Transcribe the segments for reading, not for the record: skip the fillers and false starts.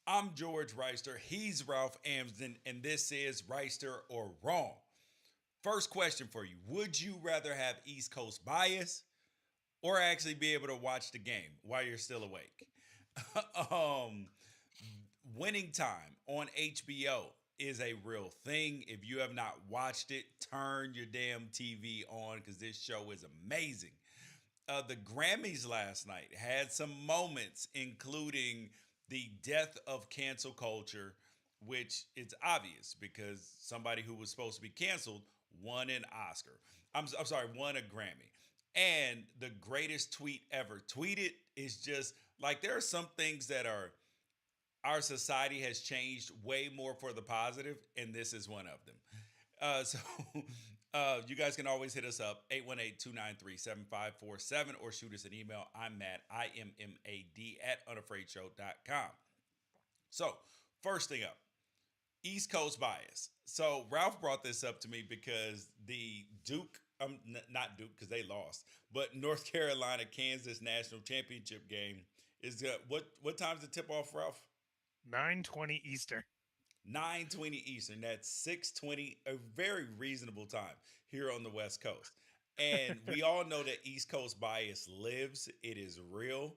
I'm George Wrighster. He's Ralph Amsden, and this is Wrighster or Wrong. First question for you: would you rather have East Coast bias or actually be able to watch the game while you're still awake? um, Winning Time on HBO is a real thing. If you have not watched it, turn your damn TV on because this show is amazing. The Grammys last night had some moments, including the death of cancel culture, which is obvious because somebody who was supposed to be canceled won an Oscar. I'm sorry, won a Grammy. And the greatest tweet ever tweeted is just like there are some things that are our society has changed way more for the positive, and this is one of them. So you guys can always hit us up 818-293-7547 or shoot us an email. I'm Matt, IMMAD at unafraidshow.com. So, first thing up, East Coast bias. So, Ralph brought this up to me because the Duke, not Duke because they lost, but North Carolina Kansas national championship game is what time's the tip off, Ralph? 9:20 Eastern. 9:20 Eastern. That's 6:20, a very reasonable time here on the West Coast. And we all know that East Coast bias lives. It is real.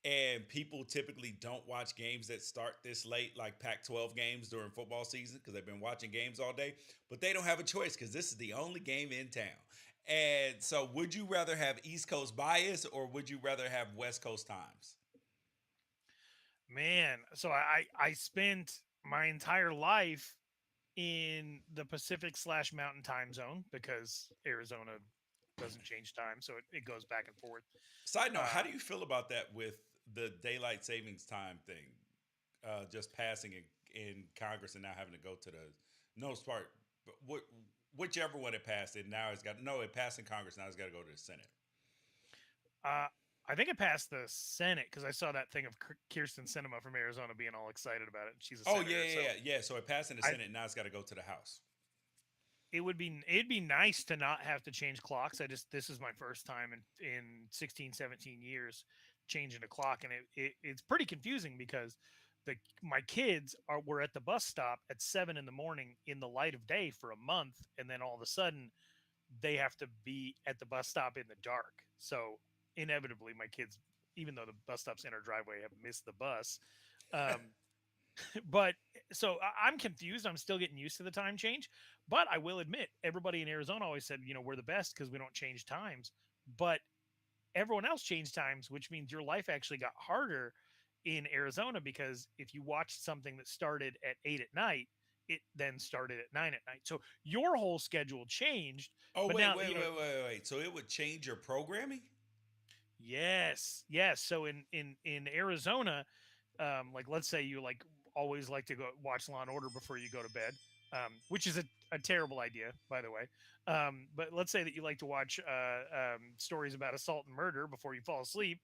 And people typically don't watch games that start this late, like Pac-12 games during football season, because they've been watching games all day. But they don't have a choice because this is the only game in town. And so, would you rather have East Coast bias or would you rather have West Coast times? Man, so I spent my entire life in the Pacific/Mountain time zone because Arizona doesn't change time, so it goes back and forth. Side note, how Uh, do you feel about that with the daylight savings time thing just passing in Congress and now having to go to the no part, but whichever one it passed, it now it's got no, it passed in Congress, now it's got to go to the Senate. uh, I think it passed the Senate because I saw that thing of Kirsten Sinema from Arizona being all excited about it. She's a Oh yeah, senator, yeah, so yeah, yeah. So it passed in the I Senate, now it's got to go to the House. it'd be nice to not have to change clocks. This is my first time in 16, 17 years changing a clock, and it's pretty confusing because my kids were at the bus stop at 7 in the morning in the light of day for a month, and then all of a sudden they have to be at the bus stop in the dark. So inevitably my kids, even though the bus stops in our driveway, have missed the bus. Um, but so I'm confused. I'm still getting used to the time change. But I will admit, everybody in Arizona always said, we're the best because we don't change times. But everyone else changed times, which means your life actually got harder in Arizona because if you watched something that started at 8 at night, it then started at 9 at night. So your whole schedule changed. Oh But wait, now, wait, wait, wait, wait. So it would change your programming? yes, yes. So in Arizona, like let's say you like always like to go watch Law and Order before you go to bed, which is a terrible idea, by the way. But let's say that you like to watch stories about assault and murder before you fall asleep,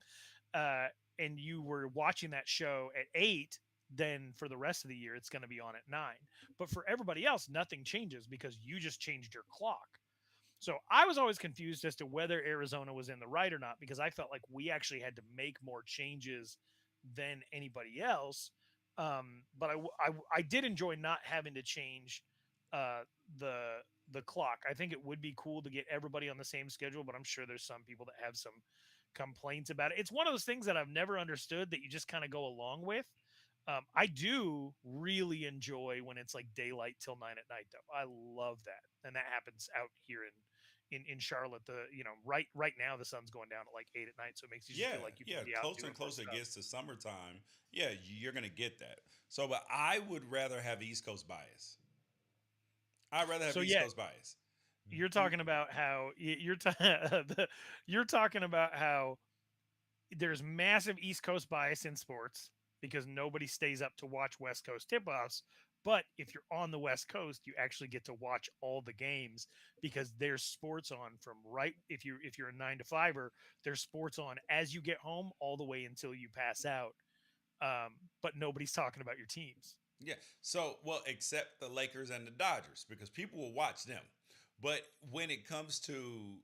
uh, and you were watching that show at 8. Then for the rest of the year, it's going to be on at 9. But for everybody else, nothing changes because you just changed your clock. So I was always confused as to whether Arizona was in the right or not because I felt like we actually had to make more changes than anybody else. But I did enjoy not having to change uh, the clock. I think it would be cool to get everybody on the same schedule, but I'm sure there's some people that have some complaints about it. It's one of those things that I've never understood that you just kind of go along with. I do really enjoy when it's like daylight till 9 at night, though. I love that, and that happens out here in Charlotte. The right now the sun's going down at like 8 at night, so it makes you just feel Yeah, like you can yeah. be out Closer doing and more closer it stuff. gets to summertime. Yeah, you're gonna get that. So, but I would rather have East Coast bias. I'd rather have So East yeah, Coast bias. you're talking about how you're talking about how there's massive East Coast bias in sports because nobody stays up to watch West Coast tip-offs. But if you're on the West Coast, you actually get to watch all the games because there's sports on from right if you're a 9 to 5er, there's sports on as you get home all the way until you pass out. But nobody's talking about your teams. Yeah. So, well, except the Lakers and the Dodgers because people will watch them. But when it comes to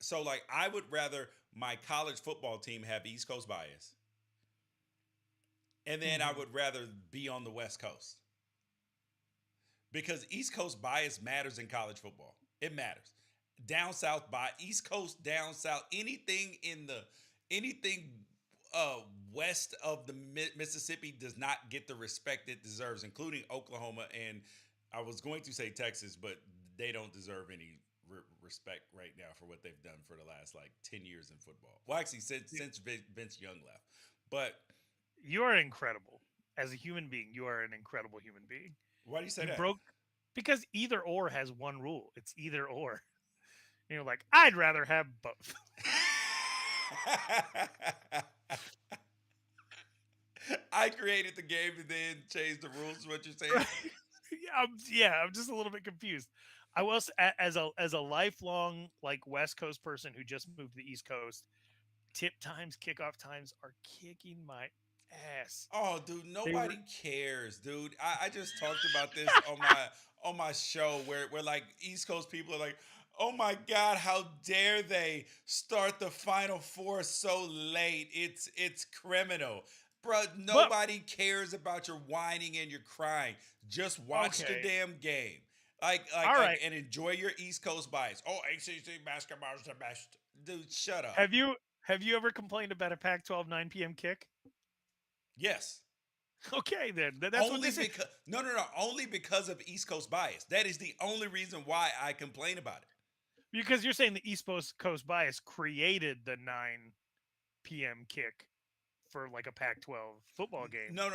so like I would rather my college football team have East Coast bias And then I Hmm. would rather be on the West Coast because East Coast bias matters in college football. It matters. Down south by East Coast, down south, anything uh, west of the Mississippi does not get the respect it deserves, including Oklahoma and I was going to say Texas, but they don't deserve any respect right now for what they've done for the last like 10 years in football. Well, actually, since Vince Young left, but You are incredible as a human being. You are an incredible human being. why do you say You that? broke because either or has one rule. It's either or. And you're like, I'd rather have both. I created the game and then changed the rules. Is what you're saying? Right? I'm just a little bit confused. I was as a lifelong like West Coast person who just moved to the East Coast. Tip times, kickoff times are kicking my ass. Oh, dude, They were nobody cares, dude. I just talked about this on my show where like East Coast people are like, oh my God, how dare they start the Final Four so late? It's criminal. Bro, but nobody cares about your whining and your crying. Just watch the okay. damn game. All right. And enjoy your East Coast bias. Oh, ACC basketball is the best. Dude, shut up. Have you ever complained about a Pac-12 9 p.m. kick? Yes. Okay, then that's what Only this is. because no, only because of East Coast bias. That is the only reason why I complain about it. Because you're saying the East Coast bias created the 9 p.m. kick for like a Pac-12 football game. No.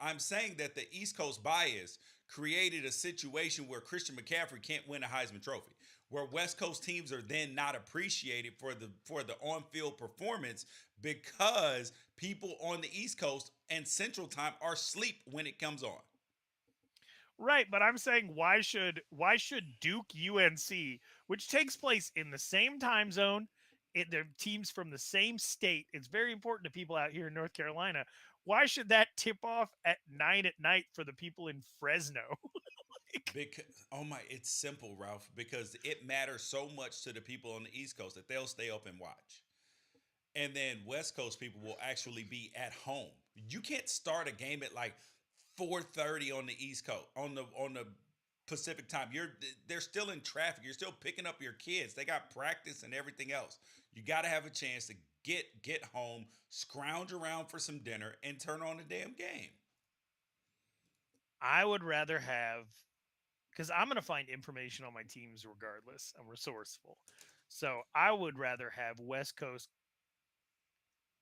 I'm saying that the East Coast bias created a situation where Christian McCaffrey can't win a Heisman Trophy, where West Coast teams are then not appreciated for the on-field performance because people on the East Coast and Central Time are asleep when it comes on. Right, but I'm saying why should Duke UNC, which takes place in the same time zone, they're teams from the same state. It's very important to people out here in North Carolina. Why should that tip off at 9 at night for the people in Fresno? Like, Because oh my, it's simple, Ralph. Because it matters so much to the people on the East Coast that they'll stay up and watch, and then West Coast people will actually be at home. You can't start a game at like 4:30 on the East Coast on the Pacific time. They're still in traffic. You're still picking up your kids. They got practice and everything else. You got to have a chance to get home, scrounge around for some dinner, and turn on the damn game. I would rather have because I'm going to find information on my teams regardless. I'm resourceful. So I would rather have West Coast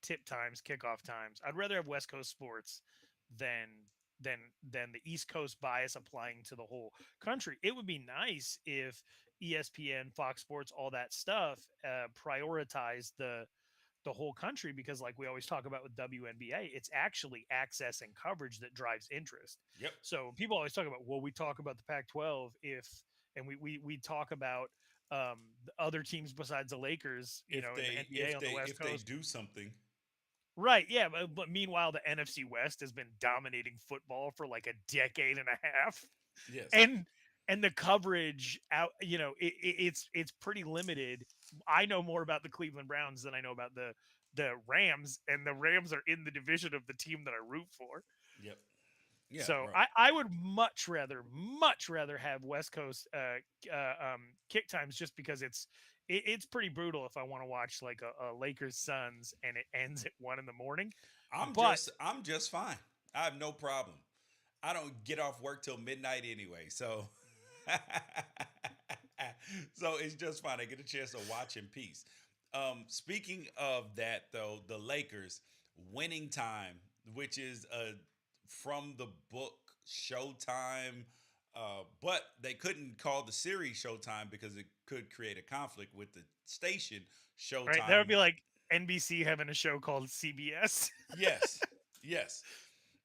tip times, kickoff times. I'd rather have West Coast sports than than than the East Coast bias applying to the whole country. It would be nice if ESPN, Fox Sports, all that stuff prioritize the whole country because like we always talk about with WNBA, it's actually access and coverage that drives interest. Yep. So people always talk about, well, we talk about the Pac-12 if and we talk about the other teams besides the Lakers, in the NBA on the West If they Coast. do something, Right, yeah, but meanwhile the NFC West has been dominating football for like a decade and a half. yes. And the coverage out, it's pretty limited. I know more about the Cleveland Browns than I know about the Rams, and the Rams are in the division of the team that I root for. Yep. Yeah, So right. I would much rather have West Coast kick times just because it's pretty brutal if I want to watch like a Lakers Suns and it ends at 1 in the morning. But I'm just fine. I have no problem. I don't get off work till midnight anyway, so so it's just fine. I get a chance to watch in peace. Speaking of that, though, the Lakers winning time, which is from the book Showtime, but they couldn't call the series Showtime because it could create a conflict with the station right, that would Showtime. be like NBC having a show called CBS. Yes, yes,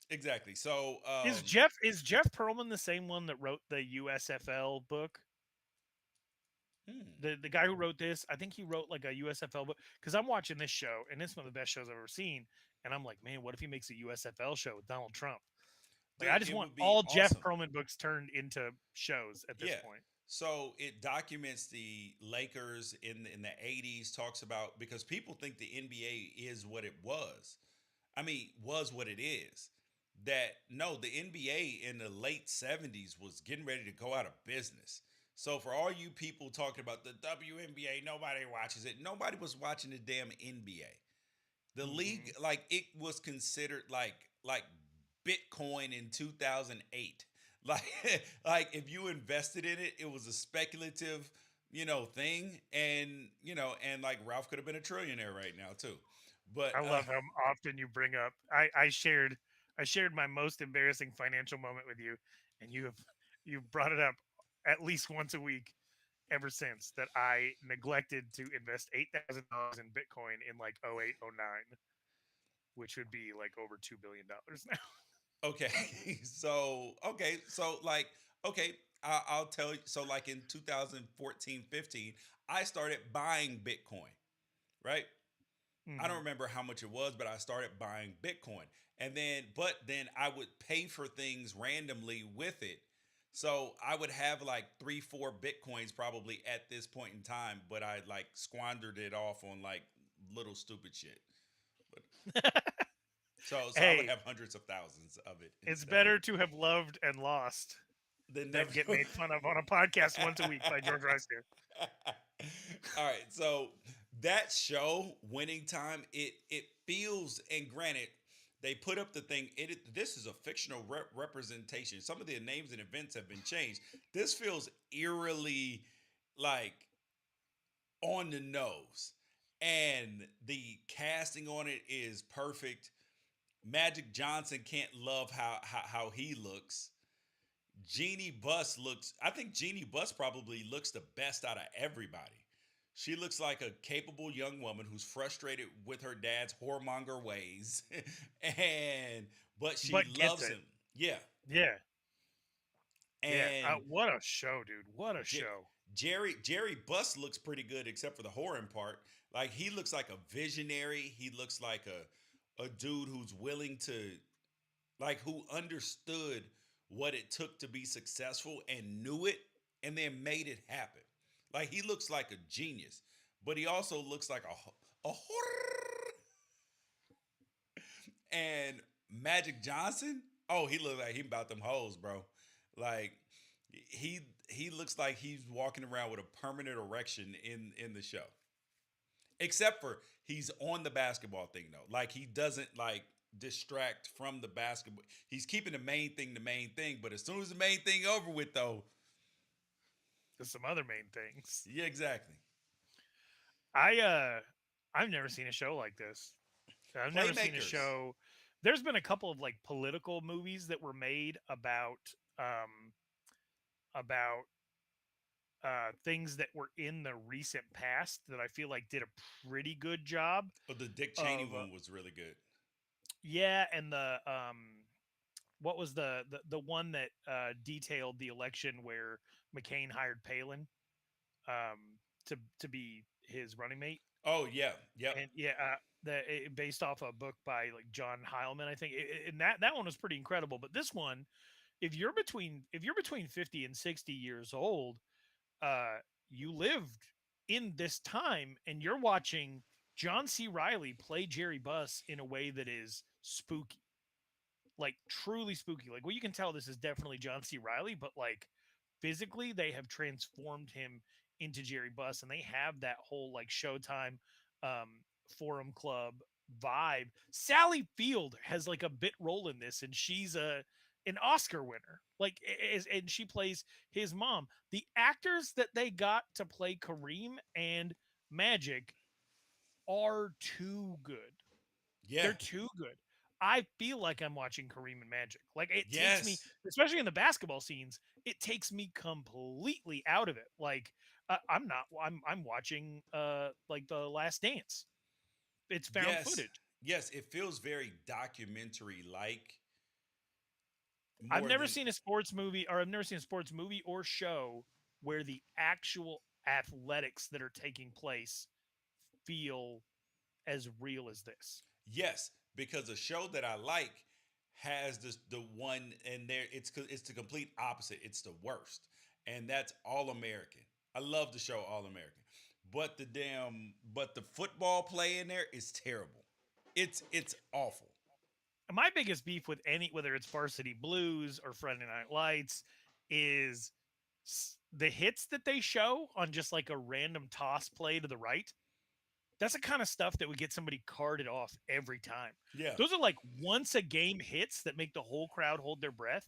exactly. So, Is Jeff Pearlman the same one that wrote the USFL book? hmm. The guy who wrote this, I think he wrote like a USFL book because I'm watching this show and it's one of the best shows I've ever seen. And I'm like, man, what if he makes a USFL show with Donald Trump? Like, I Dude, just it want would be all Jeff awesome. Pearlman books turned into shows at this Yeah. point. So it documents the Lakers in the 80s, talks about because people think the NBA is what it was. I mean, was what it is. that no, the NBA in the late 70s was getting ready to go out of business. So for all you people talking about the WNBA, nobody watches it. Nobody was watching the damn NBA. The league, Hmm. like it was considered like Bitcoin in 2008. Like like if you invested in it, it was a speculative, thing, and and like Ralph could have been a trillionaire right now too. But I love how often you bring up. I shared my most embarrassing financial moment with you, and you've brought it up at least once a week ever since, that I neglected to invest $8,000 in Bitcoin in like 08, 09, which would be like over $2 billion now. okay, so like okay, I'll tell you. So like in 2014, 15, I started buying Bitcoin, right? I don't Hmm. remember how much it was, but I started buying Bitcoin. But then I would pay for things randomly with it. So I would have like 3, 4 Bitcoins probably at this point in time, but I like squandered it off on like little stupid shit. But so I would Hey, have hundreds of thousands of it it's instead of better to have loved and lost the than never. get made fun of on a podcast once a week by George Wrighster. All right, so that show, Winning Time, it feels, and granted, they put up the thing. This is a fictional representation. Some of the names and events have been changed. This feels eerily like on the nose, and the casting on it is perfect. Magic Johnson can't love how he looks. Jeannie Buss looks, I think Jeannie Buss probably looks the best out of everybody. She looks like a capable young woman who's frustrated with her dad's whoremonger ways. and but she But gets loves it. him. Yeah. Yeah. Yeah. And What a show, dude. What a J- show. Jerry Buss looks pretty good except for the whoring part. Like he looks like a visionary. He looks like a dude who's willing to, like, who understood what it took to be successful and knew it and then made it happen. Like he looks like a genius, but he also looks like a and Magic Johnson. Oh, he looks like he about them hoes, bro. Like he looks like he's walking around with a permanent erection in the show. Except for he's on the basketball thing though. Like he doesn't like distract from the basketball. He's keeping the main thing. But as soon as the main thing over with though, There's some other main things. yeah, exactly. I uh I've never seen a show like this. I've never seen a Playmakers. show. There's been a couple of like political movies that were made about things that were in the recent past that I feel like did a pretty good job But the Dick Cheney of one was really good. yeah, and the what was the one that detailed the election where McCain hired Palin to be his running mate. Oh yeah, yep, And yeah, based off a book by like John Heilman, I think. And that one was pretty incredible. But this one, if you're between 50 and 60 years old, uh, you lived in this time, and you're watching John C. Riley play Jerry Buss in a way that is spooky, like truly spooky. Like, well, you can tell this is definitely John C. Riley, but like physically, they have transformed him into Jerry Buss, and they have that whole like Showtime, um, Forum Club vibe. Sally Field has like a bit role in this, and she's an Oscar winner. Like, and she plays his mom. The actors that they got to play Kareem and Magic are too good. yeah, They're too good. I feel like I'm watching Kareem and Magic. Like it takes me, yes, especially in the basketball scenes, it takes me completely out of it. Like I'm not. I'm watching like the Last Dance. It's found yes, footage. yes. It feels very documentary like I've more never than seen a sports movie, or I've never seen a sports movie or show where the actual athletics that are taking place feel as real as this. yes, because a show that I like has this the one and there it's the complete opposite. It's the worst, and that's All American. I love the show All American, but the football play in there is terrible. It's awful. my biggest beef with any, whether it's Varsity Blues or Friday Night Lights, is the hits that they show on just like a random toss play to the right. That's the kind of stuff that would get somebody carted off every time. Yeah. Those are like once a game hits that make the whole crowd hold their breath.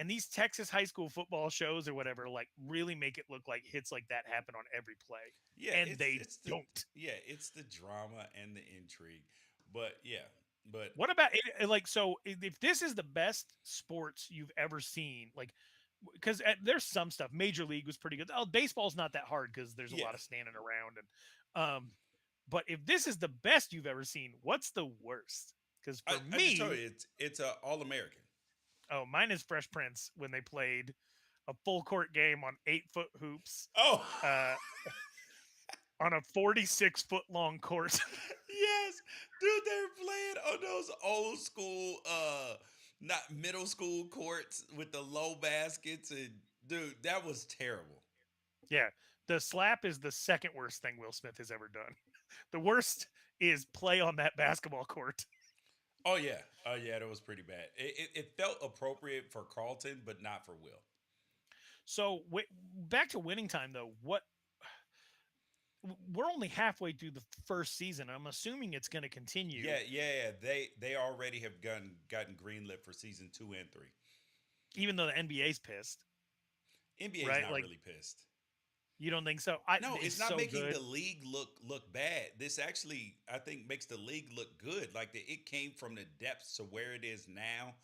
And these Texas high school football shows or whatever, like really make it look like hits like that happen on every play. Yeah, And it's they it's the don't. yeah, it's the drama and the intrigue. But yeah, but What about it? Like, so if this is the best sports you've ever seen, like, because there's some stuff. Major League was pretty good. Oh, baseball's not that hard because there's a yeah, lot of standing around. But if this is the best you've ever seen, what's the worst? Because for I just told me, you it's a all American. oh, mine is Fresh Prince when they played a full court game on 8-foot hoops, Oh uh, on a 46-foot long court. yes, dude, they're playing on those old school, not middle school courts with the low baskets, and dude, that was terrible. Yeah, the slap is the second worst thing Will Smith has ever done. The worst is play on that basketball court. Oh yeah, that was pretty bad. It felt appropriate for Carlton, but not for Will. So back to winning time though. What, we're only halfway through the first season. I'm assuming it's going to continue, Yeah. They already have gotten greenlit for season 2 and 3. even though the NBA's pissed, NBA's right? not Like, really pissed. you don't think so? No, It's it's not so making good. the league look bad. This actually, I think, makes the league look good. Like it came from the depths to where it is now.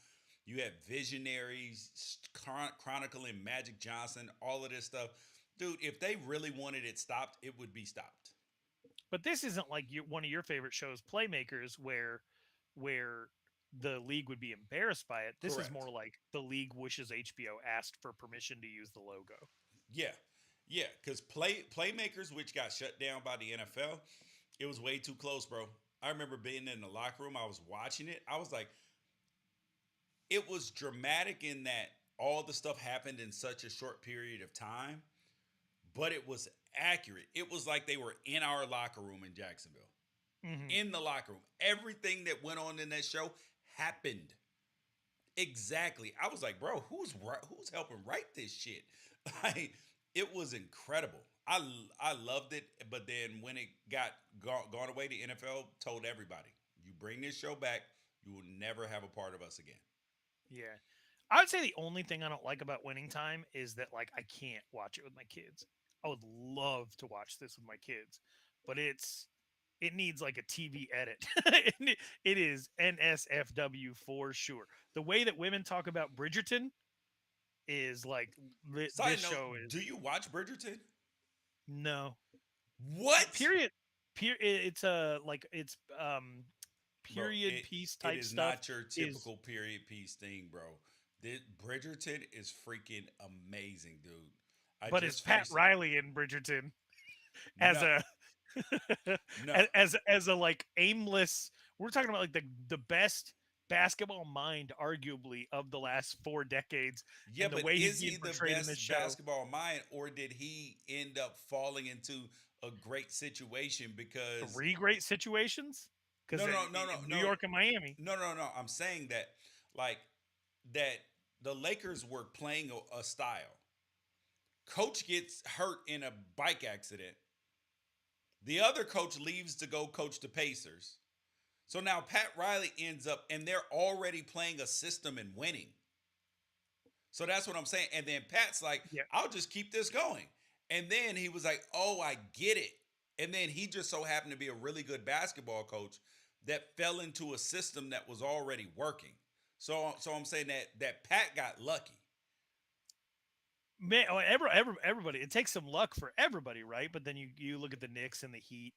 You have visionaries chronicling Magic Johnson, all of this stuff, dude. If they really wanted it stopped, it would be stopped. But this isn't like one of your favorite shows, Playmakers, where the league would be embarrassed by it. This is Correct. more like the league wishes HBO asked for permission to use the logo. Yeah, yeah. Because playmakers, which got shut down by the NFL, it was way too close, bro. I remember being in the locker room. I was watching it. I was like, it was dramatic in that all the stuff happened in such a short period of time, but it was accurate. It was like they were in our locker room in Jacksonville, Mm-hmm. in the locker room. Everything that went on in that show happened exactly. I was like, bro, who's helping write this shit? Like, it was incredible. I loved it, but then when it got gone away, the NFL told everybody, you bring this show back, you will never have a part of us again. Yeah. I would say the only thing I don't like about Winning Time is that like I can't watch it with my kids. I would love to watch this with my kids, but it needs like a TV edit. It is NSFW for sure. The way that women talk about Bridgerton is like this Side note, show is do you watch Bridgerton? no What? period. It's a like it's Bro, period piece it type is stuff not your is, typical period piece thing, bro. This Bridgerton is freaking amazing, dude. I but it's just Pat finished it. Riley in Bridgerton as No, a no. as a like aimless. We're talking about like the best basketball mind, arguably, of the last 4 decades, Yeah, and the but way he's is being he the portrayed in this best show. basketball mind, or did he end up falling into a great situation because 3 great situations because no, in, no, no, no, in New no, York and Miami. no. I'm saying that like that the Lakers were playing a style. Coach gets hurt in a bike accident. The other coach leaves to go coach the Pacers. So now Pat Riley ends up, and they're already playing a system and winning. So that's what I'm saying. And then Pat's like, Yeah, I'll just keep this going. And then he was like, oh, I get it. And then he just so happened to be a really good basketball coach that fell into a system that was already working. So I'm saying that Pat got lucky. man, everybody. It takes some luck for everybody, right? But then you look at the Knicks and the Heat,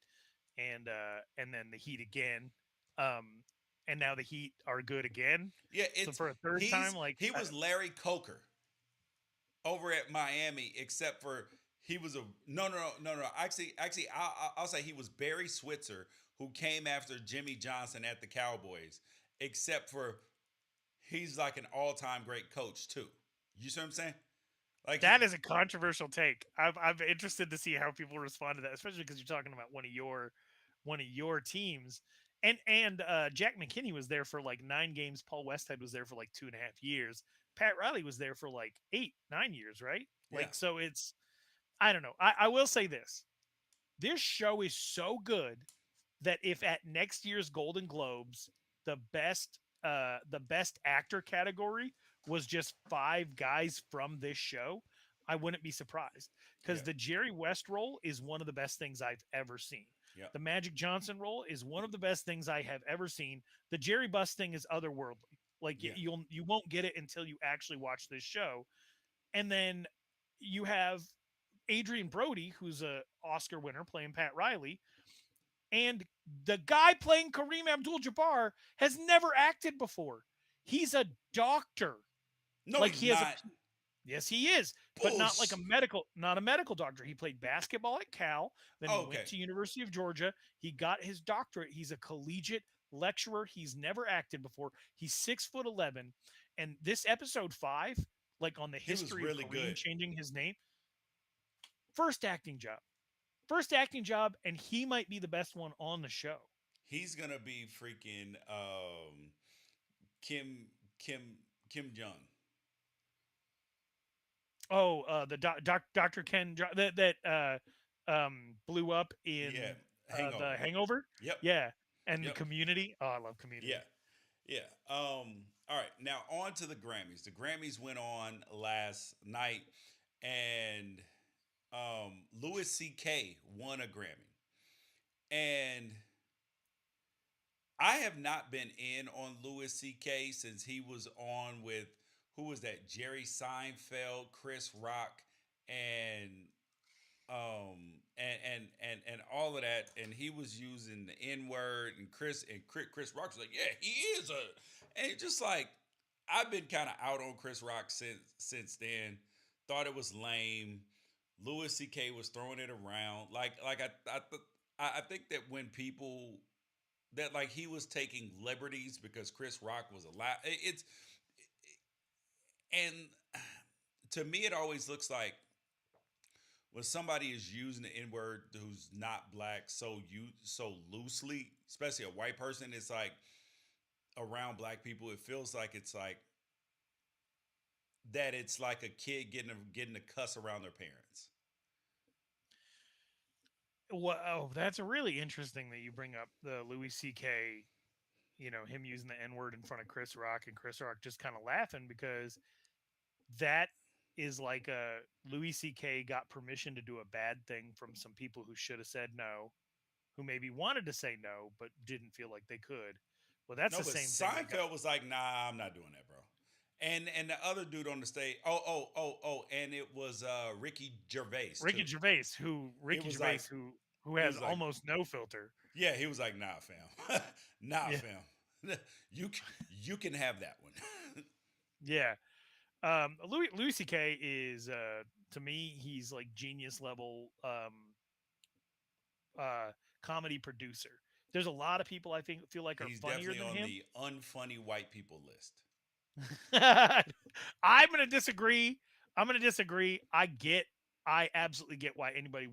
and then the Heat again, um, and now the Heat are good again. Yeah, So it's for a third time, like he was Larry Coker over at Miami, except for he was a no. Actually, I'll say he was Barry Switzer, who came after Jimmy Johnson at the Cowboys. Except for he's like an all-time great coach too. You see what I'm saying? Like that is a controversial take. I'm interested to see how people respond to that, especially because you're talking about one of your teams. And Jack McKinney was there for like 9 games. Paul Westhead was there for like 2.5 years. Pat Riley was there for like 8, 9 years, right? Yeah. Like, so it's, I don't know. I will say this show is so good that if at next year's Golden Globes the best actor category was just 5 guys from this show, I wouldn't be surprised, Yeah. because the Jerry West role is one of the best things I've ever seen. Yeah. The Magic Johnson role is one of the best things I have ever seen. The Jerry Buss thing is otherworldly. Like, Yeah. you won't get it until you actually watch this show. And then you have Adrian Brody, who's a Oscar winner, playing Pat Riley, and the guy playing Kareem Abdul-Jabbar has never acted before. He's a doctor. No, Like, he's he has a, not. yes, he is, but not like Bullsh. not a medical doctor. He played basketball at Cal, then he Oh, went okay. to University of Georgia. He got his doctorate. He's a collegiate lecturer. He's never acted before. He's 6'11", and this episode 5, like on the He was history of really Kareem good. changing his name, first acting job, first acting job, and he might be the best one on the show. He's gonna be freaking Kim Kim Kim Jong. Oh, the Dr. Ken that blew up Yeah. in the Hangover. Hangover. Yep. Yeah, and Yep. Community. Oh, I love Yeah. Community. Yeah. All right. Now on to the Grammys. The Grammys went on last night, and Louis C.K. won a Grammy. And I have not been in on Louis C.K. since he was on with, who was that? Jerry Seinfeld, Chris Rock, and and all of that, and he was using the N word, and Chris Rock was like, yeah, he is a, and it's just like, I've been kind of out on Chris Rock since then. Thought it was lame. Louis C.K. was throwing it around like I think that when people, that like he was taking liberties because Chris Rock was allowed. It's, and to me it always looks like when somebody is using the N word who's not black so loosely, especially a white person, it's like around black people, it feels like it's like that. It's like a kid getting a cuss around their parents. Well, oh, that's really interesting that you bring up the Louis C.K. Him using the N word in front of Chris Rock, and Chris Rock just kind of laughing, because that is like a Louis C.K. got permission to do a bad thing from some people who should have said no, who maybe wanted to say no but didn't feel like they could. Well, that's No, the but same thing that got Seinfeld was like, nah, I'm not doing that, bro. And the other dude on the stage, and it was Ricky Gervais too. It Ricky was Gervais like who he has was like, almost no filter. yeah, he was like, nah, fam, nah, Yeah, fam, you can have that one. yeah. Louis C.K. is to me, he's like genius level uh comedy producer. There's a lot of people I think feel like are He's funnier definitely than on him. the unfunny white people list. I'm gonna disagree. I absolutely get why anybody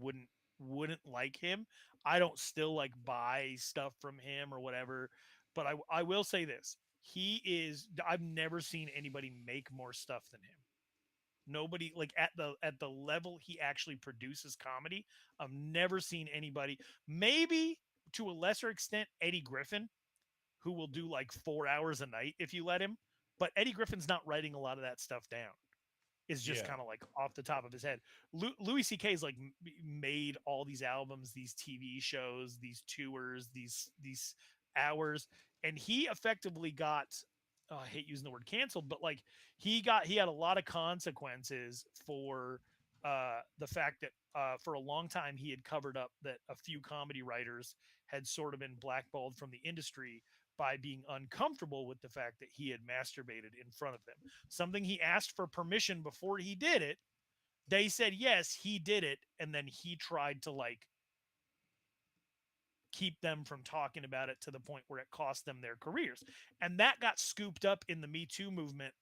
wouldn't like him. I don't still like buy stuff from him or whatever, but I will say this: he is. I've never seen anybody make more stuff than him. Nobody, like, at the level he actually produces comedy. I've never seen anybody. Maybe to a lesser extent, Eddie Griffin, who will do like 4 hours a night if you let him. But Eddie Griffin's not writing a lot of that stuff down. Is just Yeah, kind of like off the top of his head. Louis C.K.'s like made all these albums, these TV shows, these tours, these hours, and he effectively got. I hate using the word canceled, but like he had a lot of consequences for the fact that for a long time he had covered up that a few comedy writers had sort of been blackballed from the industry by being uncomfortable with the fact that he had masturbated in front of them. Something he asked for permission before he did it. They said yes, he did it, and then he tried to like keep them from talking about it to the point where it cost them their careers. And that got scooped up in the Me Too movement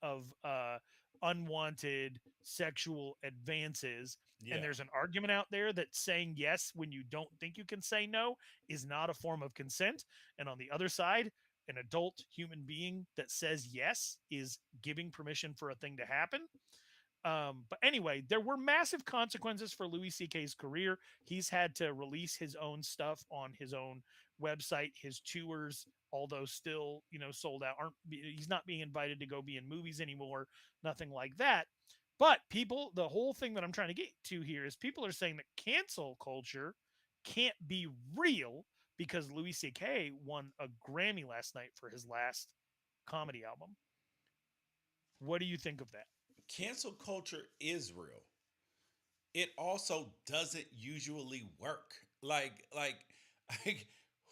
unwanted sexual advances. And Yeah. there's an argument out there that saying yes when you don't think you can say no is not a form of consent. And on the other side, an adult human being that says yes is giving permission for a thing to happen. But anyway, there were massive consequences for Louis C.K.'s career. He's had to release his own stuff on his own website. His tours, although still sold out, aren't. He's not being invited to go be in movies anymore. Nothing like that. But people, the whole thing that I'm trying to get to here is people are saying that cancel culture can't be real because Louis C.K. won a Grammy last night for his last comedy album. What do you think of that? Cancel culture is real. It also doesn't usually work. Like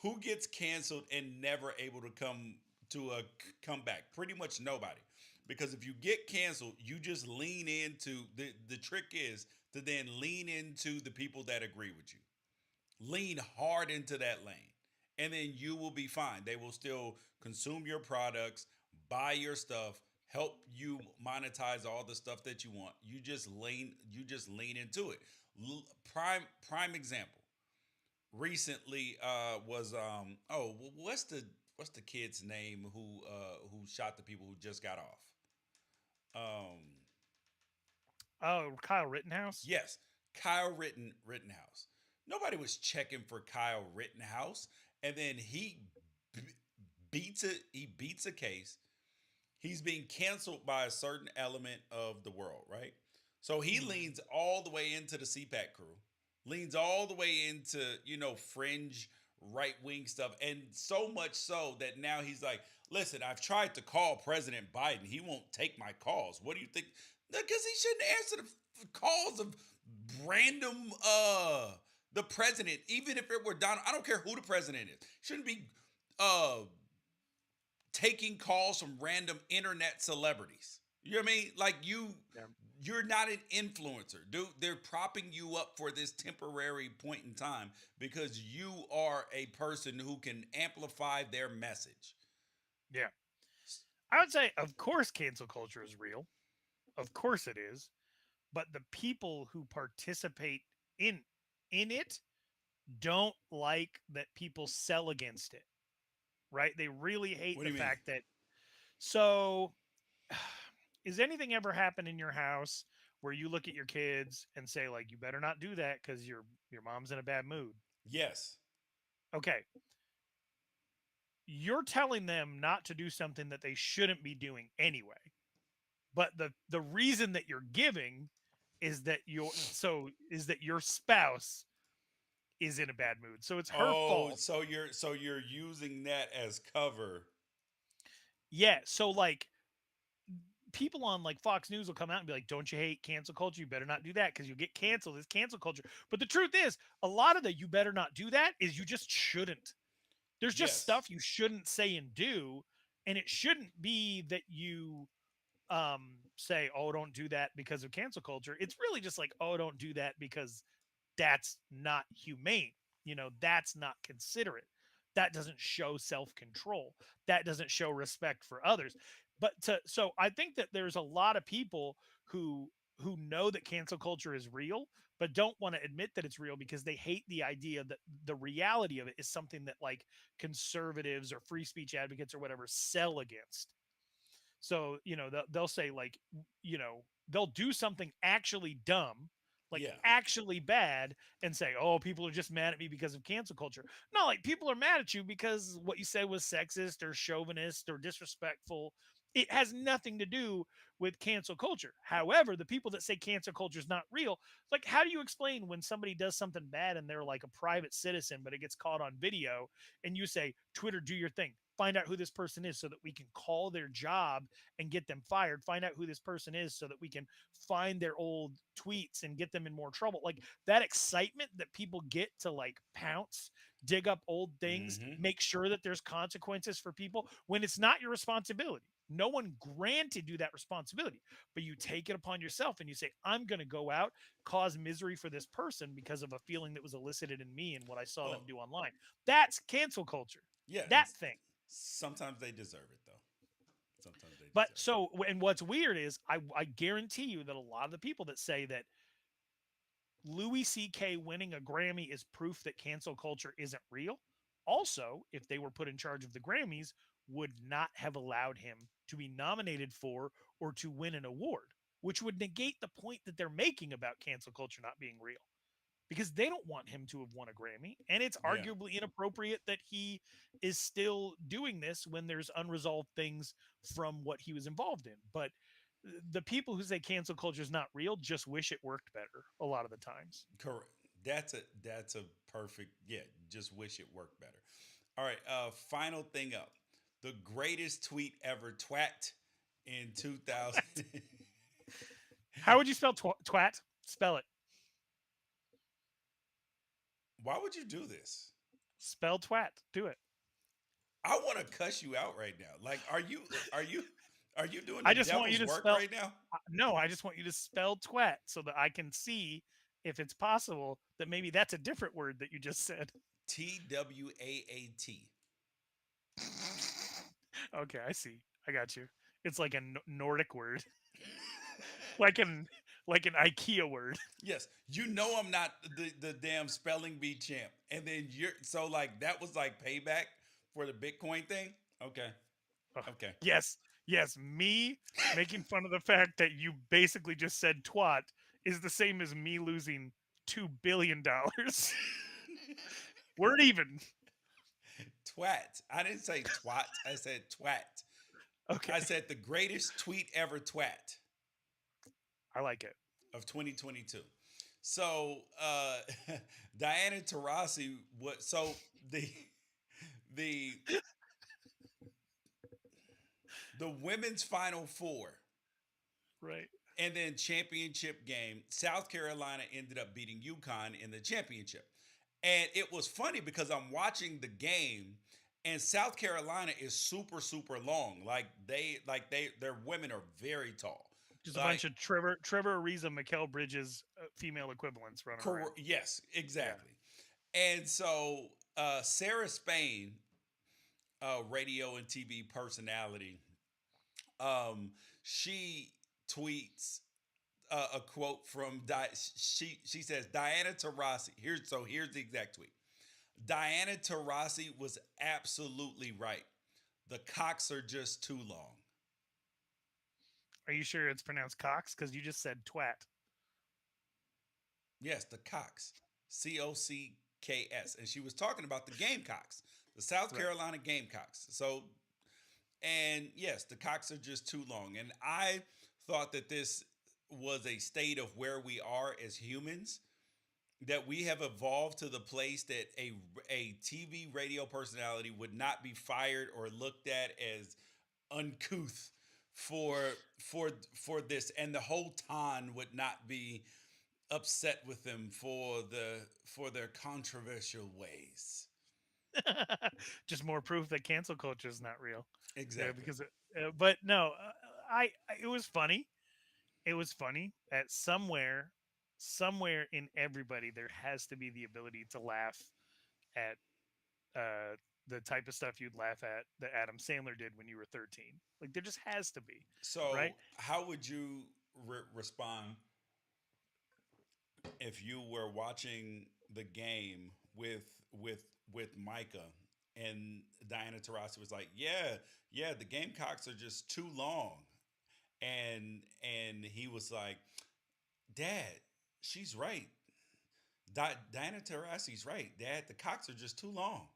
who gets canceled and never able to come to a comeback? Pretty much nobody. Because if you get canceled, you just lean into the trick is to then lean into the people that agree with you. Lean hard into that lane, and then you will be fine. They will still consume your products, buy your stuff, help you monetize all the stuff that you want. You just lean into it. Prime example. Recently was what's the kid's name who shot the people who just got off? Um Oh, Kyle Rittenhouse. Yes, Kyle Rittenhouse. Nobody was checking for Kyle Rittenhouse, and then b- he beats a case. He's being canceled by a certain element of the world, right? So he Mhm. leans all the way into the CPAC crew, leans all the way into fringe right wing stuff, and so much so that now he's like, "Listen, I've tried to call President Biden. He won't take my calls. What do you think?" Because he shouldn't answer the calls of random the president, even if it were Donald. I don't care who the president is. Shouldn't be uh taking calls from random internet celebrities. You know what I mean? Like Yeah. you're not an influencer. Dude, they're propping you up for this temporary point in time because you are a person who can amplify their message. Yeah. I would say, of course, cancel culture is real. Of course it is. But the people who participate in in it don't like that people sell against it, right? They really hate What do the you mean? fact that so is anything ever happen in your house where you look at your kids and say like you better not do that cuz your mom's in a bad mood? Yes. Okay, you're telling them not to do something that they shouldn't be doing anyway. But the reason that you're giving is that your spouse is in a bad mood. So it's her Oh, fault. so you're using that as cover. Yeah. So like people on like Fox News will come out and be like, "Don't you hate cancel culture? You better not do that because you'll get canceled. It's cancel culture." But the truth is, a lot of the "you better not do that" is you just shouldn't. There's just Yes. stuff you shouldn't say and do, and it shouldn't be that you say, "Oh, don't do that because of cancel culture." It's really just like, "Oh, don't do that because that's not humane. That's not considerate. That doesn't show self-control. That doesn't show respect for others." So I think that there's a lot of people who know that cancel culture is real but don't want to admit that it's real because they hate the idea that the reality of it is something that like conservatives or free speech advocates or whatever sell against. So, they'll say like, they'll do something actually dumb, like Yeah. actually bad, and say, "Oh, people are just mad at me because of cancel culture." No, like people are mad at you because what you said was sexist or chauvinist or disrespectful. It has nothing to do with cancel culture. However, the people that say cancel culture is not real, like, how do you explain when somebody does something bad and they're like a private citizen, but it gets caught on video, and you say, "Twitter, do your thing. Find out who this person is so that we can call their job and get them fired. Find out who this person is so that we can find their old tweets and get them in more trouble." Like that excitement that people get to like pounce, dig up old things, Mm-hmm. make sure that there's consequences for people when it's not your responsibility. No one granted you that responsibility, but you take it upon yourself and you say, "I'm going to go out, cause misery for this person because of a feeling that was elicited in me and what I saw them Well, do online." That's cancel culture. yeah, and That thing. sometimes they deserve it though. Sometimes they But deserve so, and what's weird is I guarantee you that a lot of the people that say that Louis C.K. winning a Grammy is proof that cancel culture isn't real, also, if they were put in charge of the Grammys, would not have allowed him to be nominated for or to win an award, which would negate the point that they're making about cancel culture not being real, because they don't want him to have won a Grammy. And it's it. Yeah. arguably inappropriate that he is still doing this when there's unresolved things from what he was involved in. But the people who say cancel culture is not real just wish it worked better a lot of the times. Correct. That's a perfect, yeah, just wish it worked better. All right, final thing up. The greatest tweet ever twat in 2000. How would you spell twat? Spell it. Why would you do this? Spell twat. Do it. I want to cuss you out right now. Like, are you doing I the just want you devil's to work spell. right now? No, I just want you to spell twat so that I can see if it's possible that maybe that's a different word that you just said. TWAAT. Okay, I see. I got you. It's like a Nordic word, like an IKEA word. Yes, you know I'm not the damn spelling bee champ. And then you're so like that was like payback for the Bitcoin thing. Okay. Oh, Okay. yes, yes. Me making fun of the fact that you basically just said twat is the same as me losing $2 billion. We're even. Twat. I didn't say twat. I said twat. Okay, I said the greatest tweet ever twat I like it. of 2022. So Diana Taurasi, what so the the women's final four Right. and then championship game, South Carolina ended up beating UConn in the championship. And it was funny because I'm watching the game and South Carolina is super super long. Like their women are very tall. Just a Like bunch of Trevor Ariza, Mikal Bridges, female equivalents running around. yes, Yeah. exactly. And so Sarah Spain, radio and TV personality, she tweets a quote from she says Diana Taurasi. Here's the exact tweet. Diana Taurasi was absolutely right. The cocks are just too long. Are you sure it's pronounced Cox? Because you just said twat. Yes, the cocks. COCKS. And she was talking about the Gamecocks, the South Right. Carolina Gamecocks. So, and yes, the cocks are just too long. And I thought that this was a state of where we are as humans, that we have evolved to the place that a TV radio personality would not be fired or looked at as uncouth for this, and the whole town would not be upset with them for their controversial ways. Just more proof that cancel culture is not real. Yeah, Exactly. because but no, it was funny. It was funny that somewhere in everybody there has to be the ability to laugh at uh the type of stuff you'd laugh at that Adam Sandler did when you were 13. Like there just has to be, right? So, how would you respond if you were watching the game with Micah and Diana Taurasi was like, "Yeah, yeah, the Gamecocks are just too long," and he was like, "Dad, she's right. Diana Taurasi's right. Dad, the cocks are just too long."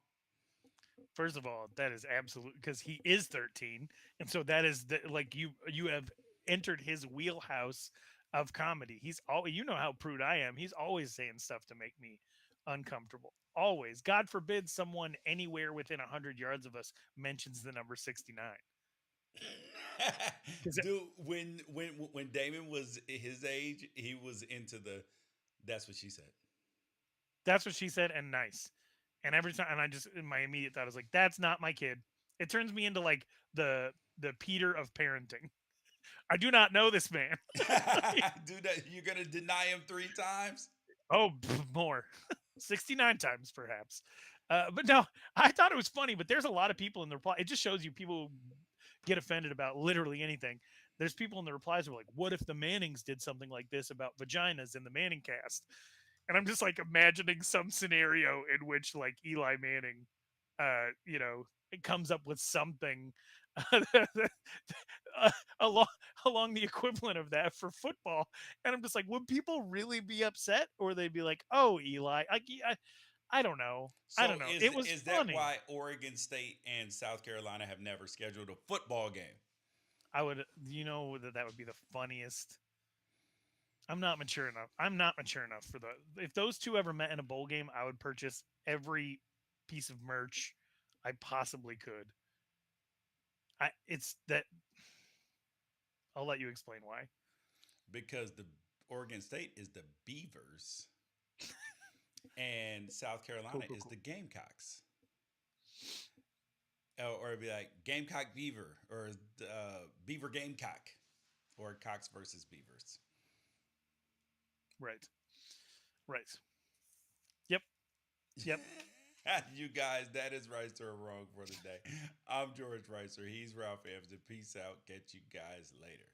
First of all, that is absolute because he is 13, and so that is like you have entered his wheelhouse of comedy. He's all you know how prude I am. He's always saying stuff to make me uncomfortable. Always. God forbid someone anywhere within 100 yards of us mentions the number 69. Because Dude, when Damon was his age, he was into the. That's what she said. that's what she said, and nice. And every time, and I just in my immediate thought was like, that's not my kid. It turns me into like the Peter of parenting. I do not know this man. Dude, that you're gonna deny him 3 times? Oh, more. 69 times perhaps. But no, I thought it was funny, but there's a lot of people in the reply. It just shows you people get offended about literally anything. There's people in the replies who are like, "What if the Mannings did something like this about vaginas in the Manning cast?" And I'm just like imagining some scenario in which like Eli Manning, you know, it comes up with something uh, along along the equivalent of that for football. And I'm just like, would people really be upset, or they'd be like, "Oh, Eli, I don't know, I So don't know." It was is that funny. why Oregon State and South Carolina have never scheduled a football game? I would, you know, that would be the funniest. I'm not mature enough. I'm not mature enough for the. If those two ever met in a bowl game, I would purchase every piece of merch I possibly could. It's that. I'll let you explain why. Because the Oregon State is the Beavers and South Cool, Carolina cool, is cool. the Gamecocks. Or it'd be like Gamecock Beaver or Beaver Gamecock or Cox versus Beavers. Right, right. Yep, yep. You guys, that is Rice or Wrong for the day. I'm George Ricer. He's Ralph Amsden. Peace out. Catch you guys later.